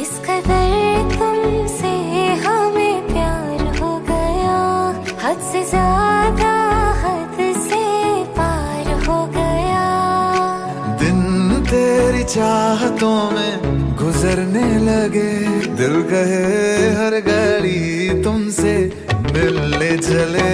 इस कदर तुमसे हमें प्यार हो गया, हद से ज्यादा हद से पार हो गया। दिन तेरी चाहतों में गुजरने लगे, दिल कहे हर घड़ी तुमसे मिलने चले।